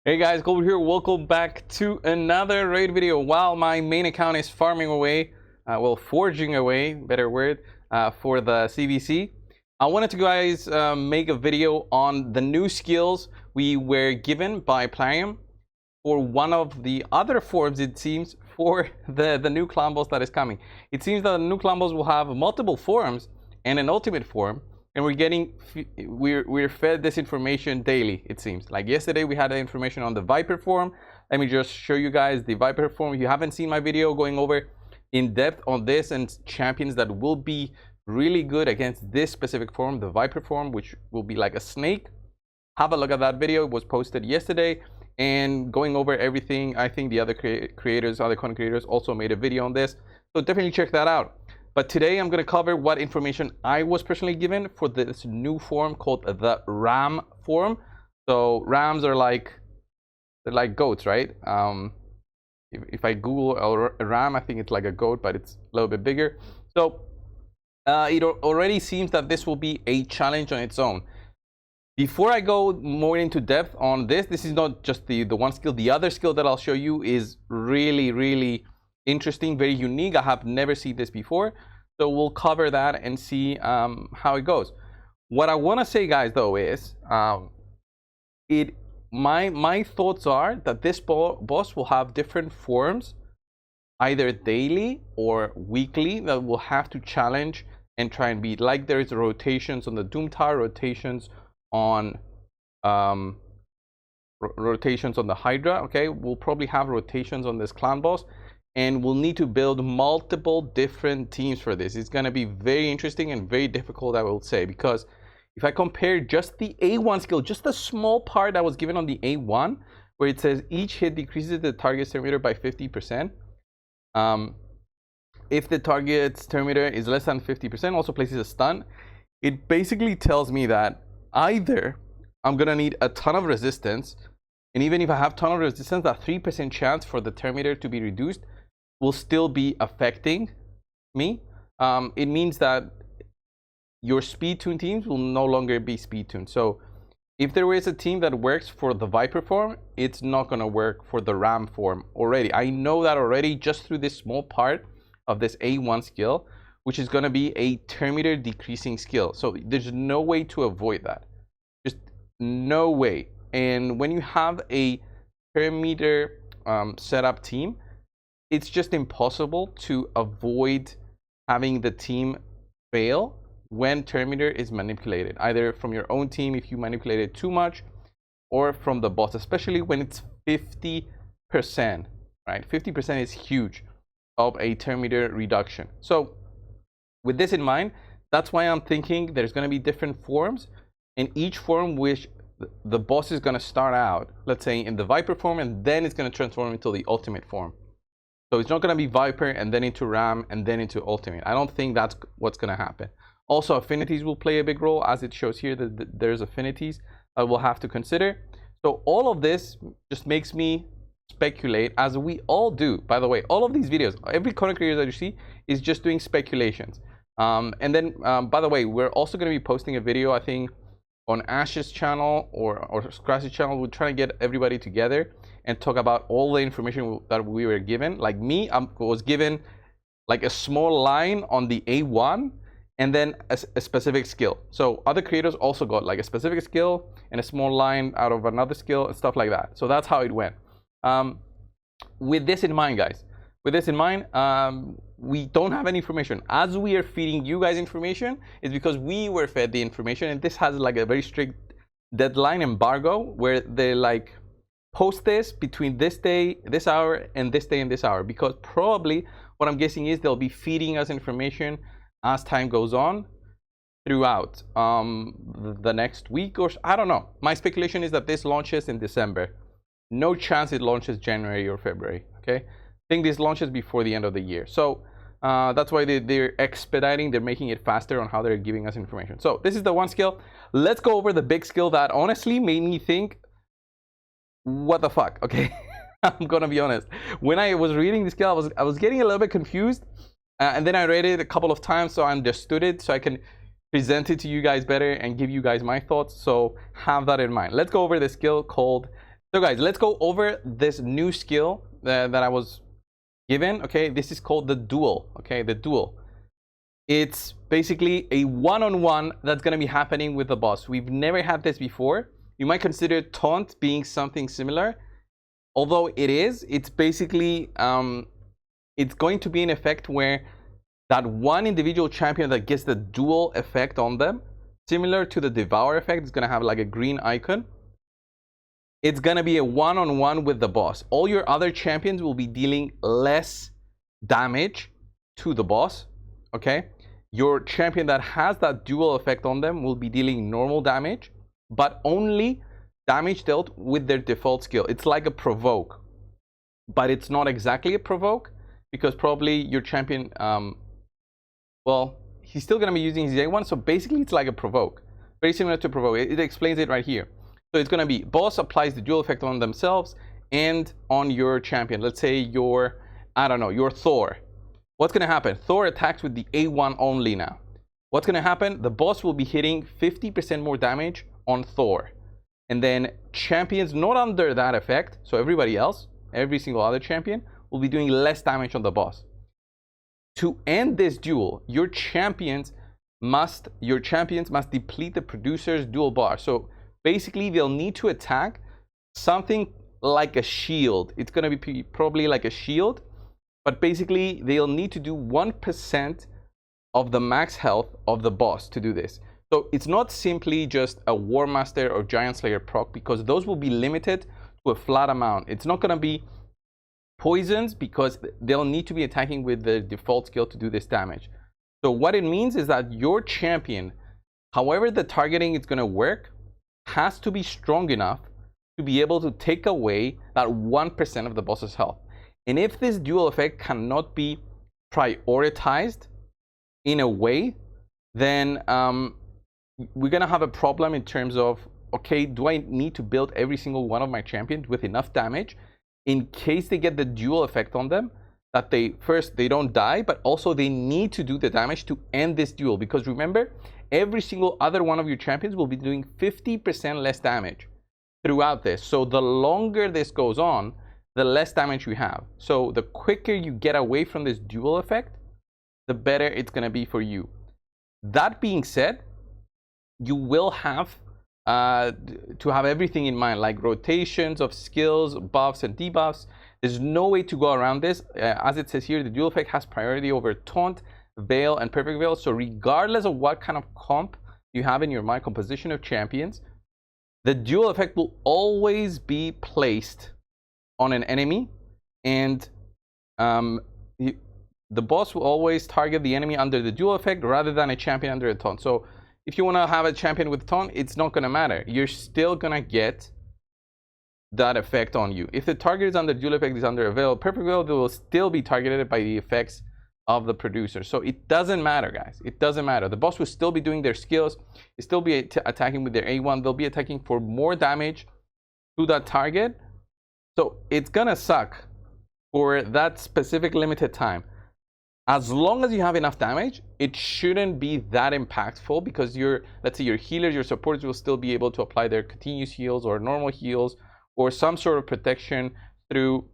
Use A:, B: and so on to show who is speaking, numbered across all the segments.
A: Hey guys, Coldbrew here. Welcome back to another raid video. While my main account is farming away, forging away, better word, for the CVC, I wanted to guys make a video on the new skills we were given by Plarium for one of the other forms, it seems, for the new clan boss that is coming. It seems that the new clan boss will have multiple forms and an ultimate form. And we're fed this information daily, it seems. Like yesterday, we had the information on the Viper form. Let me just show you guys the Viper form. If you haven't seen my video going over in depth on this and champions that will be really good against this specific form, the Viper form, which will be like a snake, have a look at that video. It was posted yesterday. And going over everything, I think the other creators, other content creators also made a video on this. So definitely check that out. But today I'm going to cover what information I was personally given for this new form called the ram form. So rams are they're like goats, right? If I Google a ram, I think it's like a goat, but it's a little bit bigger. So it already seems that this will be a challenge on its own. Before I go more into depth on this is not just the one skill. The other skill that I'll show you is really interesting, very unique. I have never seen this before. So we'll cover that and see how it goes. What I want to say, guys, though, is my thoughts are that this boss will have different forms, either daily or weekly, that we'll have to challenge and try and beat. Like there's rotations on the Doom Tower, rotations on rotations on the Hydra. Okay, we'll probably have rotations on this clan boss. And we'll need to build multiple different teams for this. It's going to be very interesting and very difficult, I will say, because if I compare just the A1 skill, just the small part that was given on the A1, where it says each hit decreases the target's terminator by 50%. If the target's terminator is less than 50%, also places a stun. It basically tells me that either I'm going to need a ton of resistance, and even if I have a ton of resistance, that 3% chance for the terminator to be reduced will still be affecting me. It means that your speed tune teams will no longer be speed tuned. So if there is a team that works for the Viper form, it's not going to work for the Ram form already. I know that already just through this small part of this A1 skill, which is going to be a terminator decreasing skill. So there's no way to avoid that. Just no way. And when you have a terminator setup team, it's just impossible to avoid having the team fail when terminator is manipulated, either from your own team if you manipulate it too much, or from the boss, especially when it's 50%, right? 50% is huge of a terminator reduction. So with this in mind, that's why I'm thinking there's going to be different forms, and each form which the boss is going to start out, let's say in the Viper form, and then it's going to transform into the ultimate form. So it's not going to be Viper and then into Ram and then into Ultimate. I don't think that's what's going to happen. Also, affinities will play a big role, as it shows here that there's affinities that we'll have to consider. So all of this just makes me speculate, as we all do. By the way, all of these videos, every content creator that you see is just doing speculations. And then, by the way, we're also going to be posting a video, I think, on Ash's channel or Scratch's channel. We're trying to get everybody together and talk about all the information that we were given. Like me, I was given like a small line on the A1 and then a specific skill. So other creators also got like a specific skill and a small line out of another skill and stuff like that. So that's how it went. With this in mind, guys, with this in mind, we don't have any information. As we are feeding you guys information, it's because we were fed the information, and this has like a very strict deadline embargo where they like post this between this day, this hour, and this day and this hour, because probably what I'm guessing is they'll be feeding us information as time goes on throughout the next week, or I don't know. My speculation is that this launches in December. No chance it launches January or February. Okay, I think this launches before the end of the year. So that's why they're expediting, they're making it faster on how they're giving us information. So this is the one skill. Let's go over the big skill that honestly made me think, what the fuck? Okay, I'm gonna be honest. When I was reading this skill, I was getting a little bit confused, and then I read it a couple of times so I understood it, so I can present it to you guys better and give you guys my thoughts. So have that in mind. Let's go over the skill called So guys, let's go over this new skill that I was given. Okay, this is called the Duel. Okay, the Duel. It's basically a one-on-one that's going to be happening with the boss. We've never had this before. You might consider taunt being something similar, although it's basically it's going to be an effect where that one individual champion that gets the dual effect on them, similar to the Devour effect, is going to have like a green icon. It's going to be a one-on-one with the boss. All your other champions will be dealing less damage to the boss. Okay, your champion that has that dual effect on them will be dealing normal damage, but only damage dealt with their default skill. It's like a provoke, but it's not exactly a provoke, because probably your champion, well, he's still going to be using his A1, so basically it's like a provoke, very similar to provoke. It explains it right here. So it's going to be boss applies the dual effect on themselves and on your champion. Let's say your, I don't know, your Thor. What's going to happen? Thor attacks with the A1 only now. What's going to happen? The boss will be hitting 50% more damage on Thor. And then champions not under that effect, so everybody else, every single other champion, will be doing less damage on the boss. To end this duel, your champions must deplete the producer's dual bar. So basically, they'll need to attack something like a shield. It's going to be probably like a shield, but basically, they'll need to do 1% of the max health of the boss to do this. So it's not simply just a War Master or Giant Slayer proc, because those will be limited to a flat amount. It's not going to be poisons, because they'll need to be attacking with the default skill to do this damage. So what it means is that your champion, however the targeting is going to work, has to be strong enough to be able to take away that 1% of the boss's health. And if this dual effect cannot be prioritized in a way, then we're going to have a problem in terms of, okay, do I need to build every single one of my champions with enough damage in case they get the dual effect on them, that they don't die, but also they need to do the damage to end this duel. Because remember, every single other one of your champions will be doing 50% less damage throughout this. So the longer this goes on, the less damage you have. So the quicker you get away from this dual effect, the better it's going to be for you. That being said, you will have to have everything in mind, like rotations of skills, buffs, and debuffs. There's no way to go around this. As it says here, the dual effect has priority over taunt, veil, and perfect veil. So regardless of what kind of comp you have in your mind, composition of champions, the dual effect will always be placed on an enemy, and the boss will always target the enemy under the dual effect rather than a champion under a taunt. So if you want to have a champion with taunt, it's not going to matter. You're still going to get that effect on you. If the target is under dual effect, is under a veil, perfect veil, they will still be targeted by the effects of the producer. So it doesn't matter, guys. It doesn't matter. The boss will still be doing their skills. They'll still be attacking with their A1. They'll be attacking for more damage to that target. So it's going to suck for that specific limited time. As long as you have enough damage, it shouldn't be that impactful, because let's say your healers, your supporters will still be able to apply their continuous heals or normal heals or some sort of protection through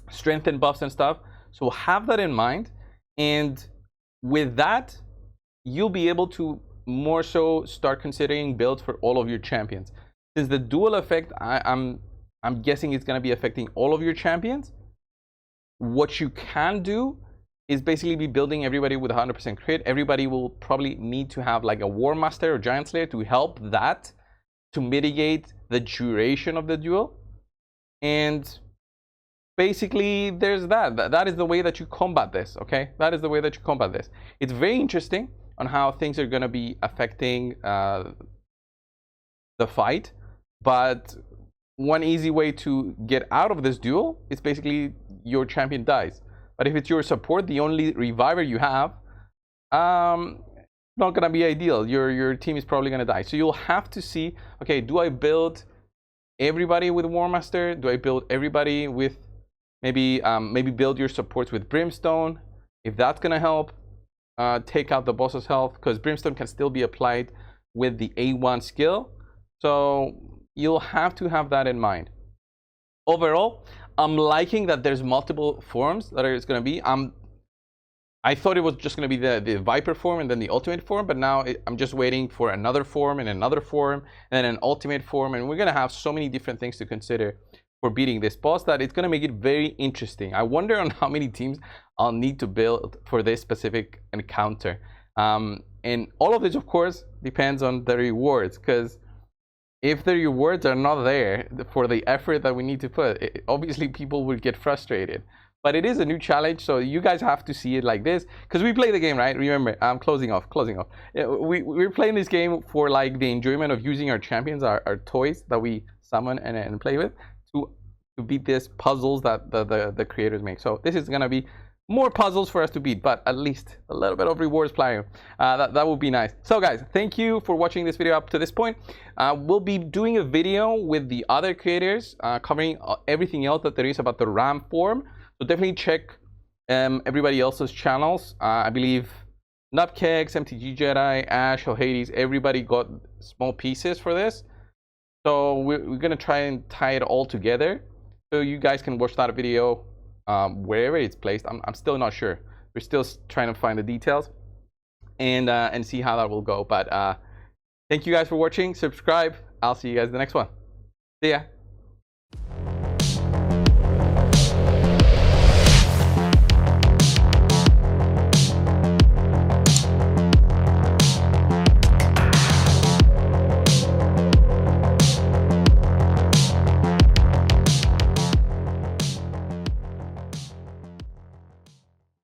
A: strength and buffs and stuff. So have that in mind. And with that, you'll be able to more so start considering builds for all of your champions. Since the dual effect, I'm guessing it's going to be affecting all of your champions. What you can do is basically be building everybody with 100% crit. Everybody will probably need to have like a War Master or Giant Slayer to help that, to mitigate the duration of the duel. And basically there's that is the way that you combat this. Okay, that is the way that you combat this. It's very interesting on how things are going to be affecting the fight, but one easy way to get out of this duel is basically your champion dies. But if it's your support, the only reviver you have, not gonna be ideal. Your team is probably gonna die. So you'll have to see, okay, do I build everybody with War Master? Do I build everybody with maybe build your supports with Brimstone? If that's gonna help take out the boss's health, because Brimstone can still be applied with the A1 skill. So you'll have to have that in mind. overall, I'm liking that there's multiple forms that it's going to be. I thought it was just going to be the Viper form and then the Ultimate form, but now I'm just waiting for another form and another form and an Ultimate form, and we're going to have so many different things to consider for beating this boss that it's going to make it very interesting. I wonder on how many teams I'll need to build for this specific encounter. And all of this, of course, depends on the rewards, because if the rewards are not there for the effort that we need to put, obviously people will get frustrated. But it is a new challenge, so you guys have to see it like this, because we play the game, right? Remember, I'm closing off. We're playing this game for like the enjoyment of using our champions, our toys that we summon and play with to beat these puzzles that the creators make. So this is gonna be more puzzles for us to beat, but at least a little bit of rewards playing. That would be nice. So guys, thank you for watching this video up to this point. We'll be doing a video with the other creators covering everything else that there is about the RAM form. So definitely check everybody else's channels. I believe Nupkegs, MTG Jedi, Ash, Hades, everybody got small pieces for this. So we're gonna try and tie it all together, so you guys can watch that video wherever it's placed. I'm still not sure. We're still trying to find the details and see how that will go. But thank you guys for watching. Subscribe. I'll see you guys in the next one. See ya.